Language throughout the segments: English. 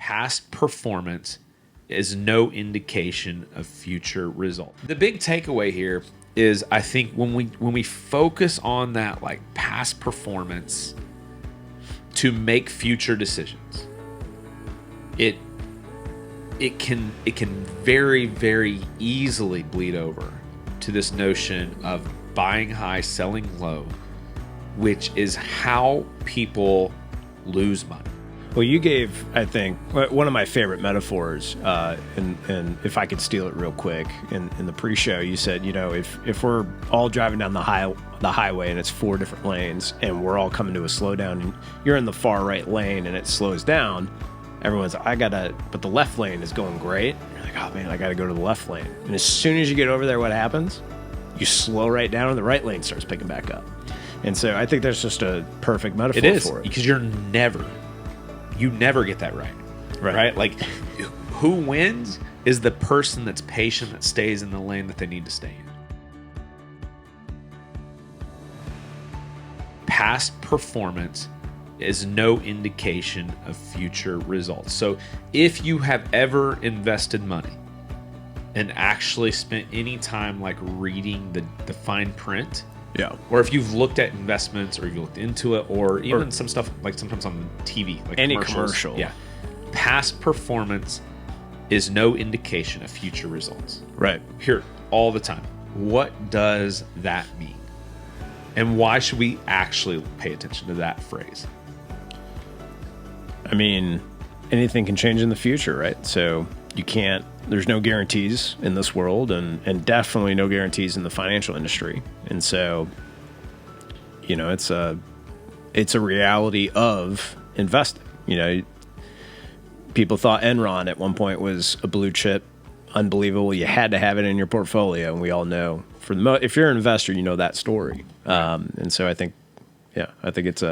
past performance is no indication of future results. The big takeaway here is, I think when we focus on that like past performance to make future decisions, it can very, very easily bleed over to this notion of buying high, selling low, which is how people lose money. Well, you gave, I think, one of my favorite metaphors, and if I could steal it real quick, in the pre-show, you said, if we're all driving down the highway and it's 4 different lanes and we're all coming to a slowdown and you're in the far right lane and it slows down, everyone's like, but the left lane is going great. You're like, oh man, I gotta go to the left lane. And as soon as you get over there, what happens? You slow right down and the right lane starts picking back up. And so I think that's just a perfect metaphor for it. Because you never get that right? Like, who wins is the person that's patient, that stays in the lane that they need to stay in. Past performance is no indication of future results. So if you have ever invested money and actually spent any time like reading the fine print, or if you've looked at investments, or you've looked into it, or even some stuff like sometimes on TV, like any commercial, past performance is no indication of future results. Right. Here all the time. What does that mean? And why should we actually pay attention to that phrase? I mean, anything can change in the future, right? So there's no guarantees in this world, and definitely no guarantees in the financial industry. And so, it's a reality of investing. People thought Enron at one point was a blue chip, unbelievable. You had to have it in your portfolio, and we all know if you're an investor, you know that story. And so I think it's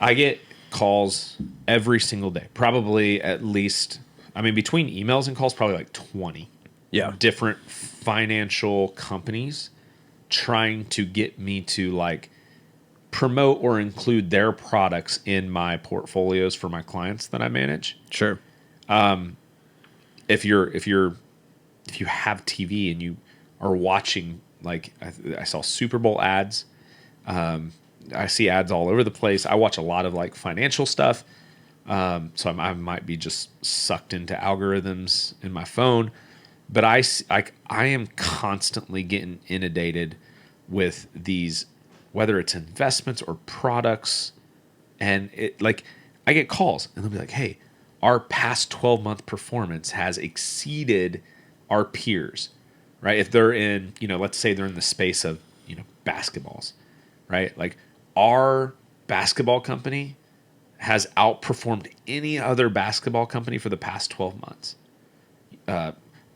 I get calls every single day, probably at least, between emails and calls, probably like 20 different financial companies trying to get me to like promote or include their products in my portfolios for my clients that I manage. Sure. If you have TV and you are watching, like I saw Super Bowl ads, I see ads all over the place. I watch a lot of like financial stuff. So I might be just sucked into algorithms in my phone, but I am constantly getting inundated with these, whether it's investments or products. And I get calls and they'll be like, hey, our past 12-month performance has exceeded our peers, right? If they're in, let's say they're in the space of, basketballs, right? Like, our basketball company has outperformed any other basketball company for the past 12 months.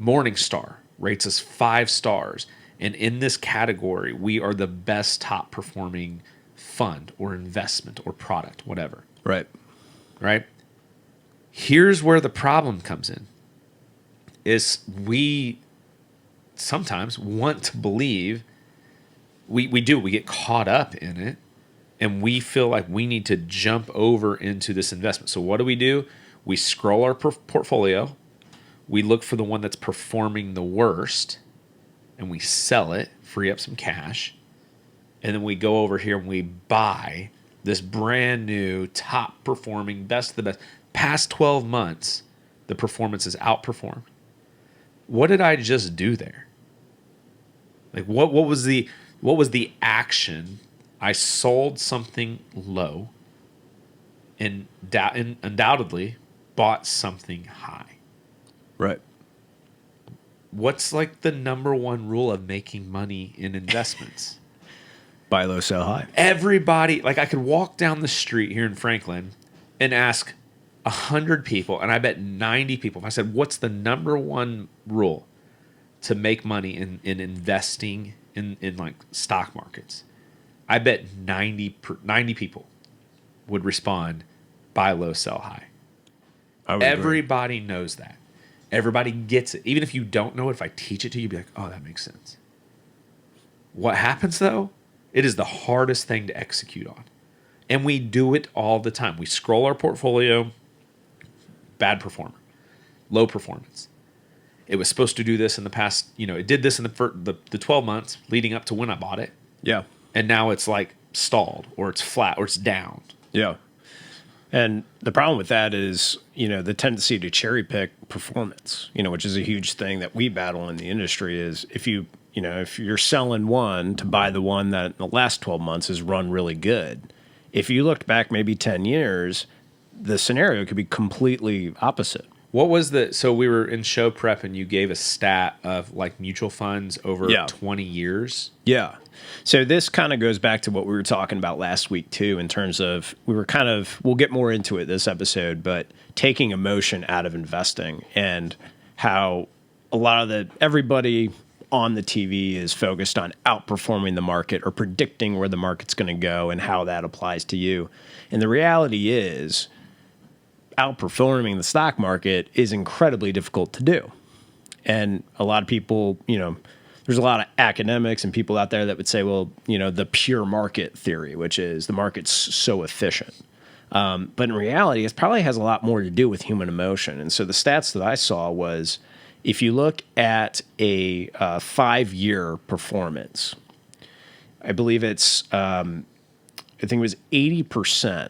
Morningstar rates us 5 stars. And in this category, we are the best top performing fund or investment or product, whatever. Right. Here's where the problem comes in, is we sometimes want to believe, we get caught up in it, and we feel like we need to jump over into this investment. So what do? We scroll our portfolio, we look for the one that's performing the worst, and we sell it, free up some cash, and then we go over here and we buy this brand new, top performing, best of the best. Past 12 months, the performance is outperformed. What did I just do there? Like, what was the action? I sold something low and undoubtedly bought something high. Right. What's like the number one rule of making money in investments? Buy low, sell high. Everybody, like, I could walk down the street here in Franklin and ask 100 people, and I bet 90 people, if I said, what's the number one rule to make money in investing in like stock markets? I bet 90 people would respond, buy low, sell high. Everybody knows that. Everybody gets it. Even if you don't know it, if I teach it to you, you'd be like, oh, that makes sense. What happens, though? It is the hardest thing to execute on. And we do it all the time. We scroll our portfolio, bad performer, low performance. It was supposed to do this in the past, it did this in the 12 months leading up to when I bought it. Yeah. And now it's like stalled or it's flat or it's down. Yeah. And the problem with that is, the tendency to cherry pick performance, which is a huge thing that we battle in the industry is if you're selling one to buy the one that in the last 12 months has run really good. If you looked back maybe 10 years, the scenario could be completely opposite. What was so we were in show prep and you gave a stat of like mutual funds over 20 years. Yeah. So this kind of goes back to what we were talking about last week too, in terms of we'll get more into it this episode, but taking emotion out of investing and how a lot of everybody on the TV is focused on outperforming the market or predicting where the market's going to go and how that applies to you. And the reality is outperforming the stock market is incredibly difficult to do. And a lot of people, there's a lot of academics and people out there that would say, well, the pure market theory, which is the market's so efficient. But in reality, it probably has a lot more to do with human emotion. And so the stats that I saw was if you look at a 5-year performance, I believe I think it was 80%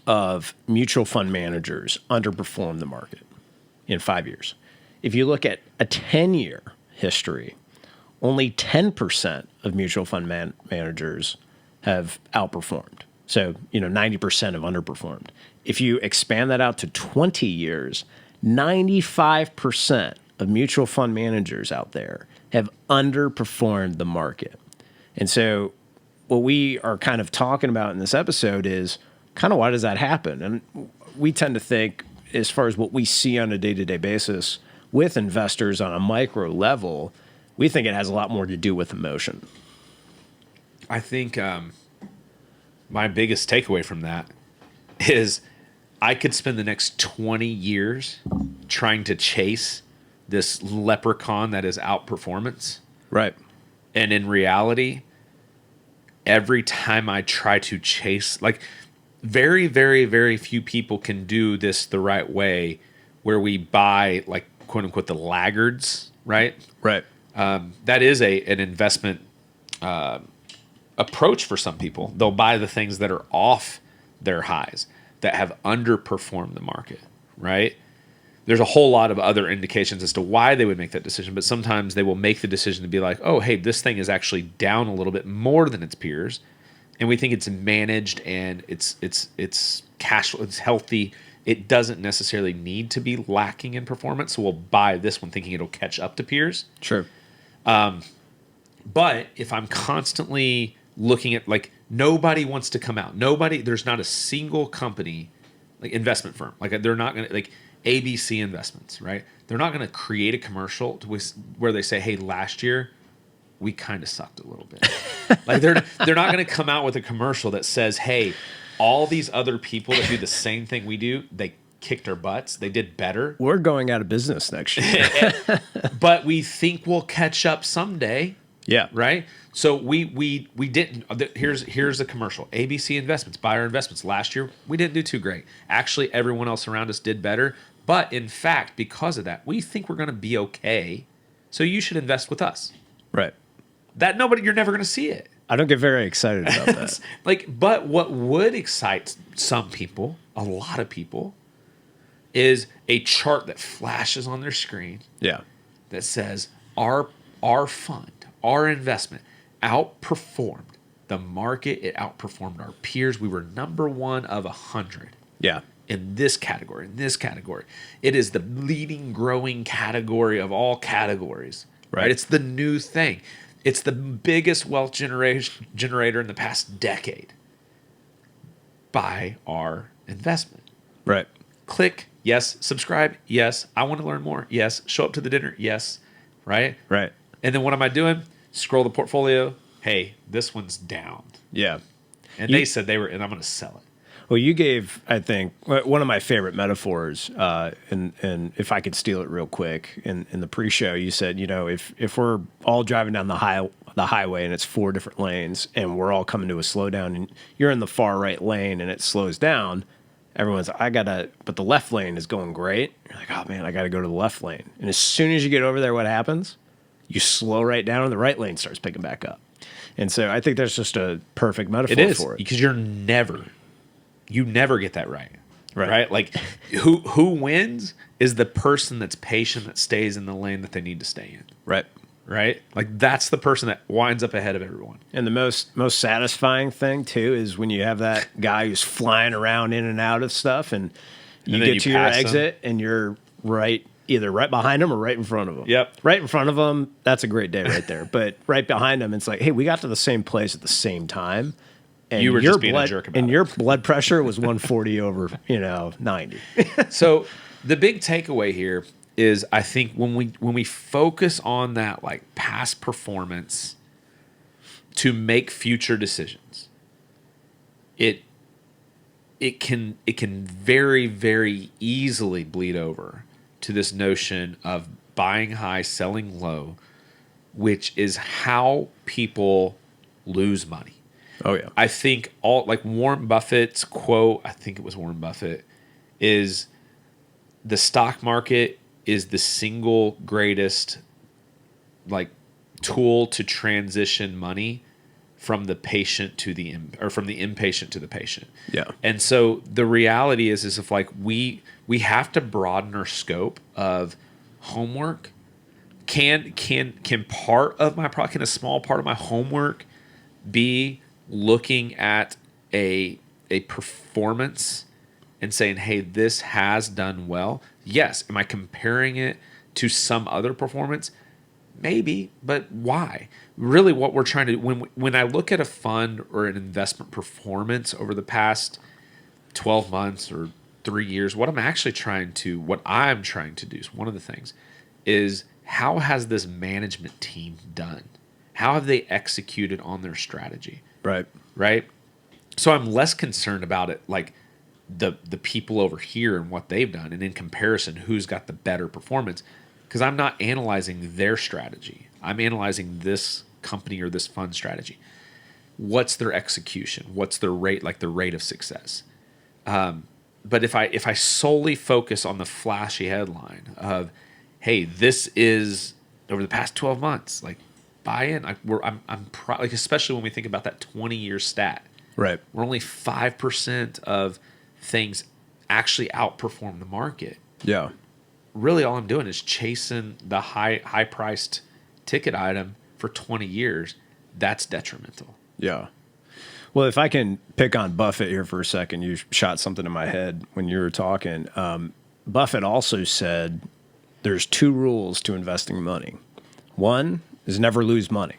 of mutual fund managers underperform the market in 5 years. If you look at a 10-year history, only 10% of mutual fund managers have outperformed. So, 90% have underperformed. If you expand that out to 20 years, 95% of mutual fund managers out there have underperformed the market. And so what we are kind of talking about in this episode is kind of why does that happen? And we tend to think, as far as what we see on a day-to-day basis with investors on a micro level, we think it has a lot more to do with emotion. I think my biggest takeaway from that is I could spend the next 20 years trying to chase this leprechaun that is outperformance. Right. And in reality, every time I try to chase, like very, very, very few people can do this the right way where we buy like quote unquote the laggards, right? Right. That is an investment approach for some people. They'll buy the things that are off their highs, that have underperformed the market, right? There's a whole lot of other indications as to why they would make that decision, but sometimes they will make the decision to be like, oh, hey, this thing is actually down a little bit more than its peers, and we think it's managed and it's cash flow, it's healthy. It doesn't necessarily need to be lacking in performance, so we'll buy this one thinking it'll catch up to peers. Sure. But if I'm constantly looking at, like, nobody wants to come out. There's not a single company, like investment firm, like they're not going to, like ABC Investments, right? They're not going to create a commercial where they say, hey, last year we kind of sucked a little bit. Like they're not going to come out with a commercial that says, hey, all these other people that do the same thing we do, they kicked our butts. They did better. We're going out of business next year. But we think we'll catch up someday. Yeah. Right? So we didn't. Here's a commercial. ABC Investments, buy our investments. Last year, we didn't do too great. Actually, everyone else around us did better. But in fact, because of that, we think we're going to be okay. So you should invest with us. Right. You're never going to see it. I don't get very excited about that. But what would excite some people, a lot of people, is a chart that flashes on their screen. Yeah. That says our fund, our investment outperformed the market. It outperformed our peers. We were number one of 100. Yeah. In this category, it is the leading growing category of all categories. Right? It's the new thing. It's the biggest wealth generator in the past decade. Buy our investment. Right. Click yes. Subscribe yes. I want to learn more yes. Show up to the dinner yes. Right. Right. And then what am I doing? Scroll the portfolio. Hey, this one's down. Yeah. And they said and I'm going to sell it. Well, you gave, I think, one of my favorite metaphors, and if I could steal it real quick, in the pre-show, you said, if we're all driving down the highway and it's 4 different lanes and we're all coming to a slowdown and you're in the far right lane and it slows down, everyone's, but the left lane is going great. You're like, oh man, I got to go to the left lane. And as soon as you get over there, what happens? You slow right down and the right lane starts picking back up. And so I think that's just a perfect metaphor for it. Because you never get that right. Right? Like who wins is the person that's patient, that stays in the lane that they need to stay in. Right? Like that's the person that winds up ahead of everyone. And the most satisfying thing too is when you have that guy who's flying around in and out of stuff, and you get to your exit and you're either right behind him or right in front of him. Yep. Right in front of him, that's a great day right there. But right behind him, it's like, hey, we got to the same place at the same time. And you were just being a jerk about it. And your blood pressure was 140 over, 90. So the big takeaway here is, I think when we focus on that like past performance to make future decisions, it can very, very easily bleed over to this notion of buying high, selling low, which is how people lose money. Oh yeah. I think like Warren Buffett's quote, I think it was Warren Buffett, is the stock market is the single greatest like tool to transition money from the patient to from the impatient to the patient. Yeah. And so the reality is if like we have to broaden our scope of homework. Can a small part of my homework be looking at a performance and saying, hey, this has done well? Yes. Am I comparing it to some other performance? Maybe, but why? Really what we're trying to do, when I look at a fund or an investment performance over the past 12 months or 3 years, what I'm trying to do is one of the things is, how has this management team done? How have they executed on their strategy? Right. So I'm less concerned about it, like the people over here and what they've done, and in comparison, who's got the better performance, because I'm not analyzing their strategy. I'm analyzing this company or this fund strategy. What's their execution? What's their rate, like the rate of success? But if I solely focus on the flashy headline of, hey, this is over the past 12 months, like buy in. Like especially when we think about that 20-year stat, right? We're only 5% of things actually outperform the market. Yeah. Really, all I'm doing is chasing the high priced ticket item for 20 years. That's detrimental. Yeah. Well, if I can pick on Buffett here for a second, you shot something in my head when you were talking. Buffett also said there's 2 rules to investing money. 1 is never lose money.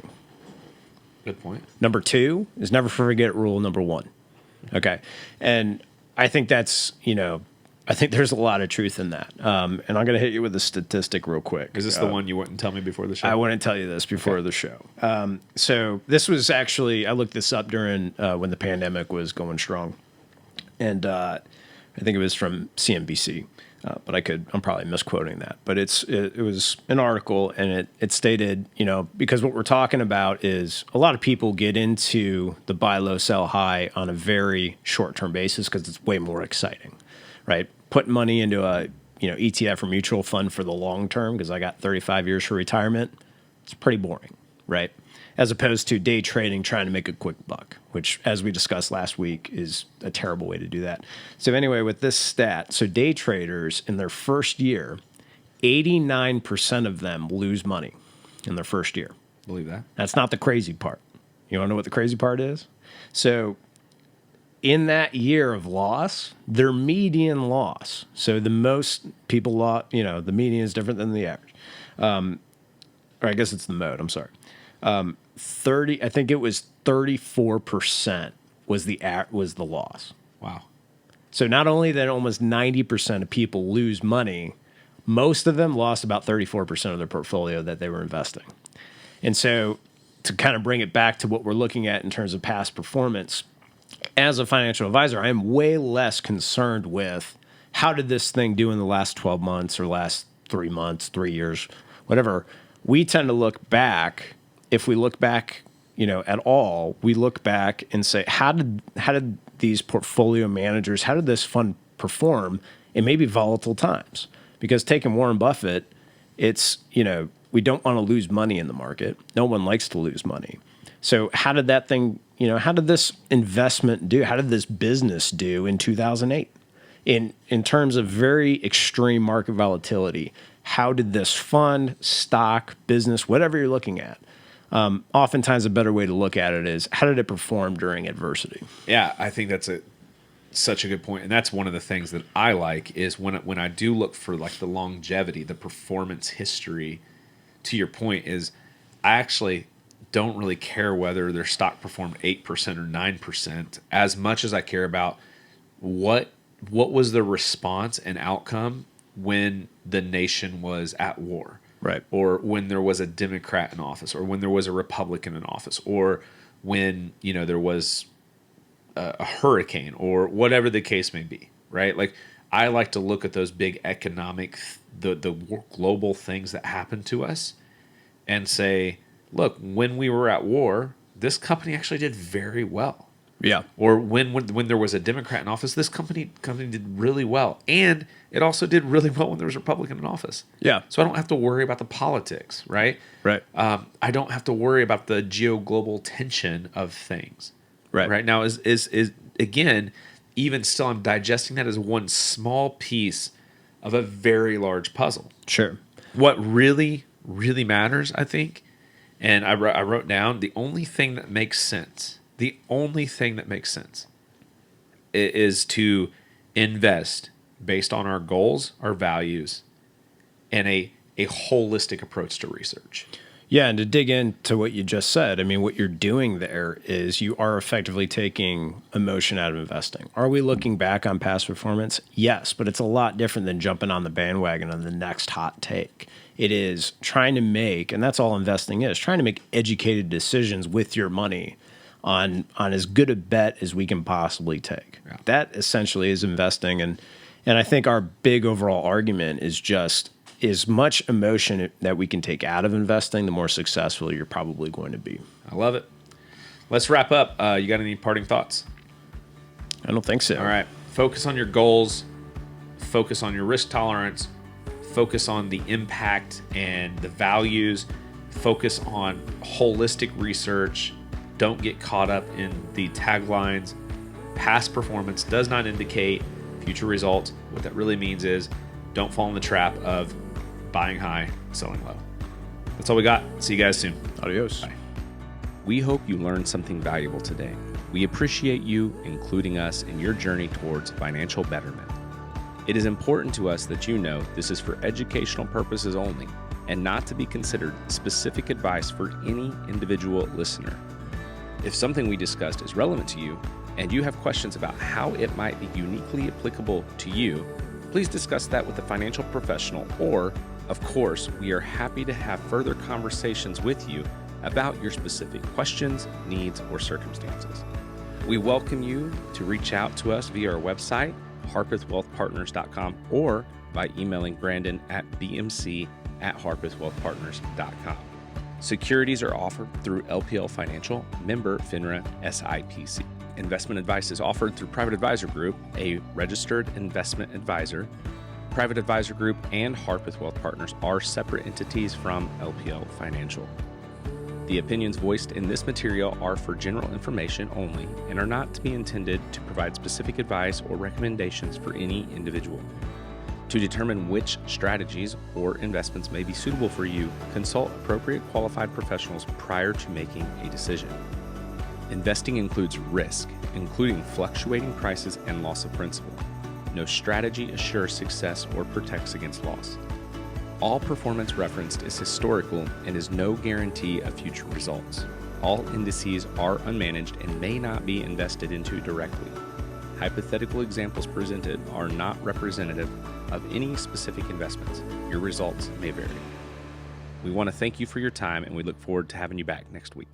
Good point. Number 2 is never forget rule number 1. Okay. And I think that's, I think there's a lot of truth in that. And I'm going to hit you with a statistic real quick. Is this the one you wouldn't tell me before the show? I wouldn't tell you this before the show. So this was actually, I looked this up during when the pandemic was going strong. And I think it was from CNBC. But I'm probably misquoting that. But it was an article, and it stated, because what we're talking about is a lot of people get into the buy low, sell high on a very short-term basis because it's way more exciting, right? Putting money into a ETF or mutual fund for the long term, because I got 35 years for retirement, it's pretty boring, right? As opposed to day trading, trying to make a quick buck, which, as we discussed last week, is a terrible way to do that. So anyway, with this stat, so day traders in their first year, 89% of them lose money in their first year. Believe that. That's not the crazy part. You want to know what the crazy part is? So in that year of loss, their median loss, so the most people lost, the median is different than the average. Or I guess it's the mode, I'm sorry. I think it was 34% was the loss. Wow. So not only that almost 90% of people lose money, most of them lost about 34% of their portfolio that they were investing. And so to kind of bring it back to what we're looking at in terms of past performance, as a financial advisor, I am way less concerned with how did this thing do in the last 12 months or last 3 months, 3 years, whatever. We tend to look back. If we look back, at all, we look back and say, how did these portfolio managers, how did this fund perform in maybe volatile times. Because taking Warren Buffett, it's, we don't want to lose money in the market. No one likes to lose money. So how did that thing, how did this investment do? How did this business do in 2008? In terms of very extreme market volatility, how did this fund, stock, business, whatever you're looking at, oftentimes a better way to look at it is how did it perform during adversity? Yeah, I think that's such a good point. And that's one of the things that I like is when I do look for like the longevity, the performance history, to your point, is I actually don't really care whether their stock performed 8% or 9% as much as I care about what was the response and outcome when the nation was at war. Right. Or when there was a Democrat in office, or when there was a Republican in office, or when, there was a hurricane, or whatever the case may be, right? Like, I like to look at those big economic, the global things that happen to us and say, look, when we were at war, this company actually did very well. Yeah. Or when there was a Democrat in office, this company did really well. And it also did really well when there was a Republican in office. Yeah. So I don't have to worry about the politics, right? Right. I don't have to worry about the geo-global tension of things. Right. Right now is again, even still, I'm digesting that as one small piece of a very large puzzle. Sure. What really, really matters, I think, and I wrote down the only thing that makes sense. The only thing that makes sense is to invest based on our goals, our values, and a holistic approach to research. Yeah, and to dig into what you just said, I mean, what you're doing there is you are effectively taking emotion out of investing. Are we looking back on past performance? Yes, but it's a lot different than jumping on the bandwagon on the next hot take. It is trying to make, and that's all investing is, trying to make educated decisions with your money on as good a bet as we can possibly take. Yeah. That essentially is investing. And I think our big overall argument is just as much emotion that we can take out of investing, the more successful you're probably going to be. I love it. Let's wrap up. You got any parting thoughts? I don't think so. All right. Focus on your goals. Focus on your risk tolerance. Focus on the impact and the values. Focus on holistic research. Don't get caught up in the taglines. Past performance does not indicate future results. What that really means is don't fall in the trap of buying high, selling low. That's all we got. See you guys soon. Adios. Bye. We hope you learned something valuable today. We appreciate you including us in your journey towards financial betterment. It is important to us that you know this is for educational purposes only and not to be considered specific advice for any individual listener. If something we discussed is relevant to you and you have questions about how it might be uniquely applicable to you, please discuss that with a financial professional, or, of course, we are happy to have further conversations with you about your specific questions, needs, or circumstances. We welcome you to reach out to us via our website, harpethwealthpartners.com, or by emailing Brandon at bmc@harpethwealthpartners.com. Securities are offered through LPL Financial, member FINRA SIPC. Investment advice is offered through Private Advisor Group, a registered investment advisor. Private Advisor Group and Harpeth Wealth Partners are separate entities from LPL Financial. The opinions voiced in this material are for general information only and are not to be intended to provide specific advice or recommendations for any individual. To determine which strategies or investments may be suitable for you, consult appropriate qualified professionals prior to making a decision. Investing includes risk, including fluctuating prices and loss of principal. No strategy assures success or protects against loss. All performance referenced is historical and is no guarantee of future results. All indices are unmanaged and may not be invested into directly. Hypothetical examples presented are not representative of any specific investments. Your results may vary. We want to thank you for your time, and we look forward to having you back next week.